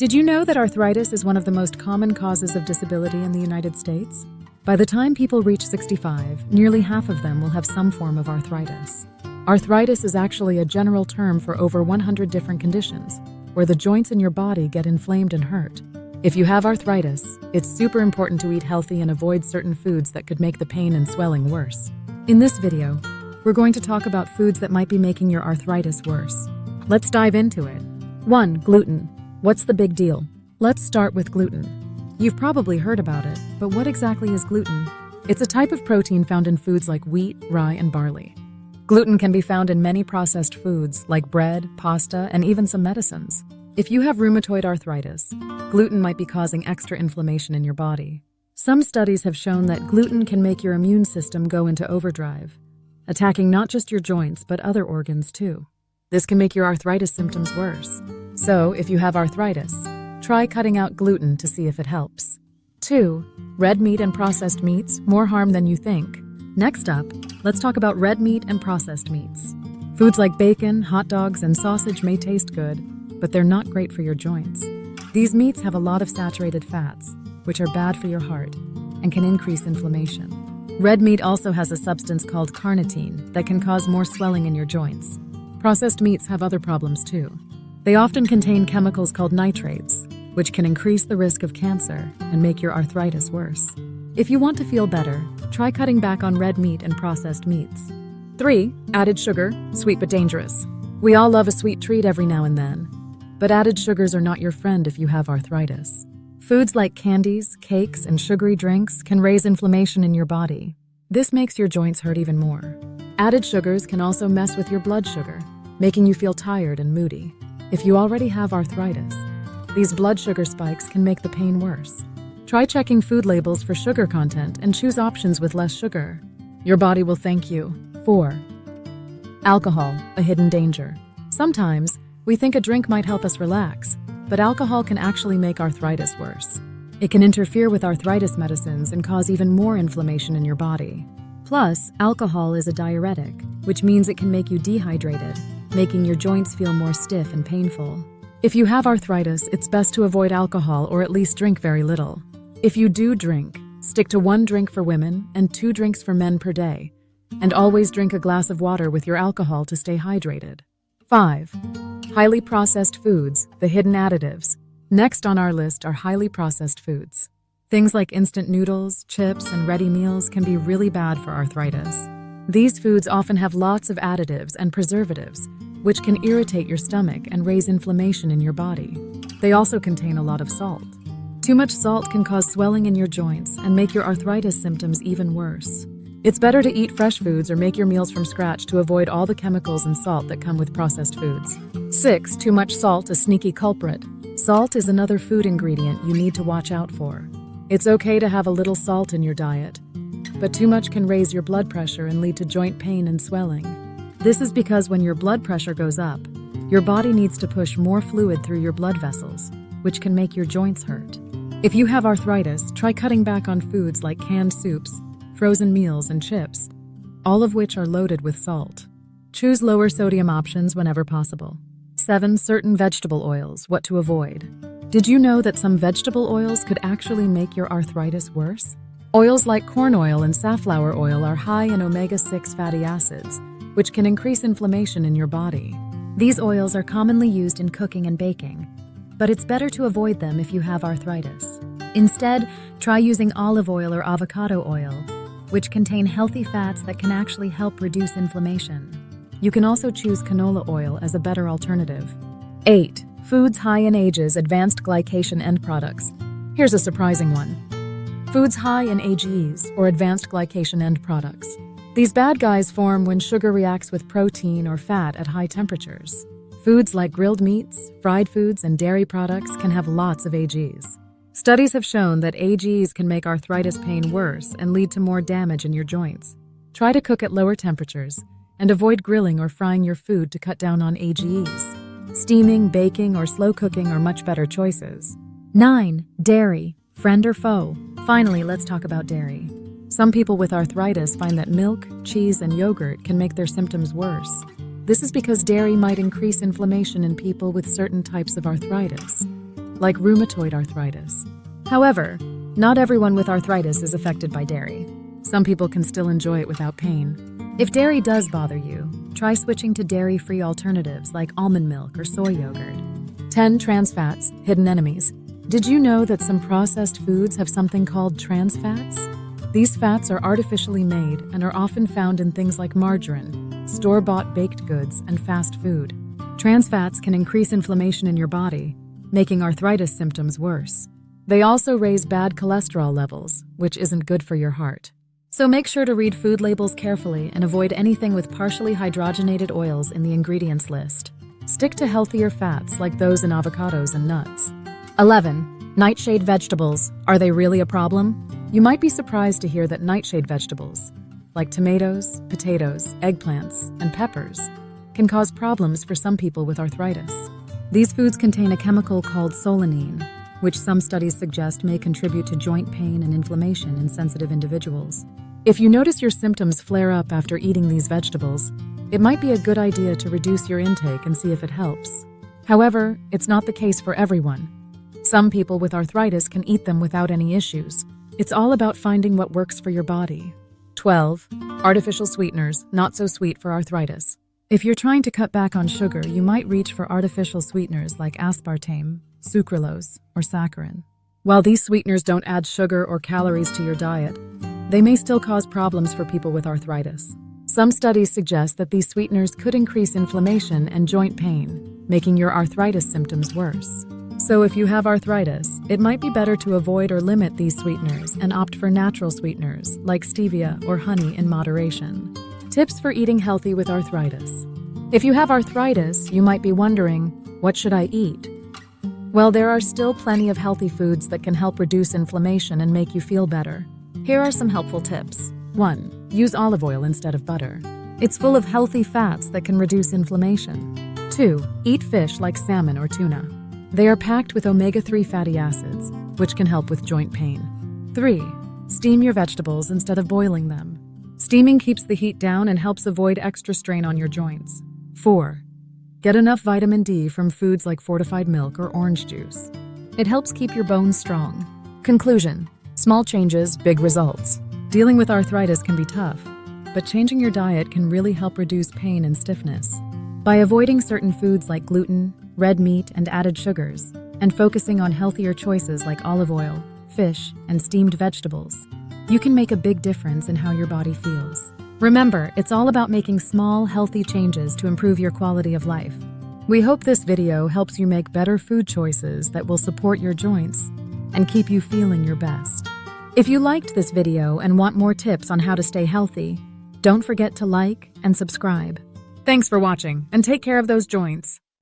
Did you know that arthritis is one of the most common causes of disability in the United States? By the time people reach 65, nearly half of them will have some form of arthritis. Arthritis is actually a general term for over 100 different conditions, where the joints in your body get inflamed and hurt. If you have arthritis, it's super important to eat healthy and avoid certain foods that could make the pain and swelling worse. In this video, we're going to talk about foods that might be making your arthritis worse. Let's dive into it. 1. Gluten. What's the big deal? Let's start with gluten. You've probably heard about it, but what exactly is gluten? It's a type of protein found in foods like wheat, rye, and barley. Gluten can be found in many processed foods like bread, pasta, and even some medicines. If you have rheumatoid arthritis, gluten might be causing extra inflammation in your body. Some studies have shown that gluten can make your immune system go into overdrive, attacking not just your joints but other organs too. This can make your arthritis symptoms worse. So, if you have arthritis, try cutting out gluten to see if it helps. 2. Red meat and processed meats, more harm than you think. Next up, let's talk about red meat and processed meats. Foods like bacon, hot dogs, and sausage may taste good, but they're not great for your joints. These meats have a lot of saturated fats, which are bad for your heart and can increase inflammation. Red meat also has a substance called carnitine that can cause more swelling in your joints. Processed meats have other problems too. They often contain chemicals called nitrates, which can increase the risk of cancer and make your arthritis worse. If you want to feel better, try cutting back on red meat and processed meats. 3. Added sugar, sweet but dangerous. We all love a sweet treat every now and then, but added sugars are not your friend if you have arthritis. Foods like candies, cakes, and sugary drinks can raise inflammation in your body. This makes your joints hurt even more. Added sugars can also mess with your blood sugar, making you feel tired and moody. If you already have arthritis, these blood sugar spikes can make the pain worse. Try checking food labels for sugar content and choose options with less sugar. Your body will thank you. 4. Alcohol, a hidden danger. Sometimes, we think a drink might help us relax, but alcohol can actually make arthritis worse. It can interfere with arthritis medicines and cause even more inflammation in your body. Plus, alcohol is a diuretic, which means it can make you dehydrated, making your joints feel more stiff and painful. If you have arthritis, it's best to avoid alcohol or at least drink very little. If you do drink, stick to 1 drink for women and 2 drinks for men per day, and always drink a glass of water with your alcohol to stay hydrated. 5. Highly processed foods, the hidden additives. Next on our list are highly processed foods. Things like instant noodles, chips, and ready meals can be really bad for arthritis. These foods often have lots of additives and preservatives, which can irritate your stomach and raise inflammation in your body. They also contain a lot of salt. Too much salt can cause swelling in your joints and make your arthritis symptoms even worse. It's better to eat fresh foods or make your meals from scratch to avoid all the chemicals and salt that come with processed foods. 6. Too much salt, a sneaky culprit. Salt is another food ingredient you need to watch out for. It's okay to have a little salt in your diet, but too much can raise your blood pressure and lead to joint pain and swelling. This is because when your blood pressure goes up, your body needs to push more fluid through your blood vessels, which can make your joints hurt. If you have arthritis, try cutting back on foods like canned soups, frozen meals, and chips, all of which are loaded with salt. Choose lower sodium options whenever possible. 7. Certain vegetable oils, what to avoid. Did you know that some vegetable oils could actually make your arthritis worse? Oils like corn oil and safflower oil are high in omega-6 fatty acids, which can increase inflammation in your body. These oils are commonly used in cooking and baking, but it's better to avoid them if you have arthritis. Instead, try using olive oil or avocado oil, which contain healthy fats that can actually help reduce inflammation. You can also choose canola oil as a better alternative. 8. Foods high in AGEs, advanced glycation end products. Here's a surprising one. Foods high in AGEs, or advanced glycation end products. These bad guys form when sugar reacts with protein or fat at high temperatures. Foods like grilled meats, fried foods, and dairy products can have lots of AGEs. Studies have shown that AGEs can make arthritis pain worse and lead to more damage in your joints. Try to cook at lower temperatures and avoid grilling or frying your food to cut down on AGEs. Steaming, baking, or slow cooking are much better choices. 9. Dairy, friend or foe. Finally, let's talk about dairy. Some people with arthritis find that milk, cheese, and yogurt can make their symptoms worse. This is because dairy might increase inflammation in people with certain types of arthritis. like rheumatoid arthritis. However, not everyone with arthritis is affected by dairy. Some people can still enjoy it without pain. If dairy does bother you, try switching to dairy-free alternatives like almond milk or soy yogurt. 10 trans fats, hidden enemies. Did you know that some processed foods have something called trans fats? These fats are artificially made and are often found in things like margarine, store-bought baked goods, and fast food. Trans fats can increase inflammation in your body, making arthritis symptoms worse. They also raise bad cholesterol levels, which isn't good for your heart. So make sure to read food labels carefully and avoid anything with partially hydrogenated oils in the ingredients list. Stick to healthier fats like those in avocados and nuts. 11. Nightshade vegetables. Are they really a problem? You might be surprised to hear that nightshade vegetables, like tomatoes, potatoes, eggplants, and peppers, can cause problems for some people with arthritis. These foods contain a chemical called solanine, which some studies suggest may contribute to joint pain and inflammation in sensitive individuals. If you notice your symptoms flare up after eating these vegetables, it might be a good idea to reduce your intake and see if it helps. However, it's not the case for everyone. Some people with arthritis can eat them without any issues. It's all about finding what works for your body. 12. Artificial sweeteners, not so sweet for arthritis. If you're trying to cut back on sugar, you might reach for artificial sweeteners like aspartame, sucralose, or saccharin. While these sweeteners don't add sugar or calories to your diet, they may still cause problems for people with arthritis. Some studies suggest that these sweeteners could increase inflammation and joint pain, making your arthritis symptoms worse. So if you have arthritis, it might be better to avoid or limit these sweeteners and opt for natural sweeteners like stevia or honey in moderation. Tips for eating healthy with arthritis. If you have arthritis, you might be wondering, what should I eat? Well, there are still plenty of healthy foods that can help reduce inflammation and make you feel better. Here are some helpful tips. 1. Use olive oil instead of butter. It's full of healthy fats that can reduce inflammation. 2. Eat fish like salmon or tuna. They are packed with omega-3 fatty acids, which can help with joint pain. 3. Steam your vegetables instead of boiling them. Steaming keeps the heat down and helps avoid extra strain on your joints. 4. Get enough vitamin D from foods like fortified milk or orange juice. It helps keep your bones strong. Conclusion: small changes, big results. Dealing with arthritis can be tough, but changing your diet can really help reduce pain and stiffness. By avoiding certain foods like gluten, red meat, and added sugars, and focusing on healthier choices like olive oil, fish, and steamed vegetables, you can make a big difference in how your body feels. Remember, it's all about making small, healthy changes to improve your quality of life. We hope this video helps you make better food choices that will support your joints and keep you feeling your best. If you liked this video and want more tips on how to stay healthy, don't forget to like and subscribe. Thanks for watching, and take care of those joints.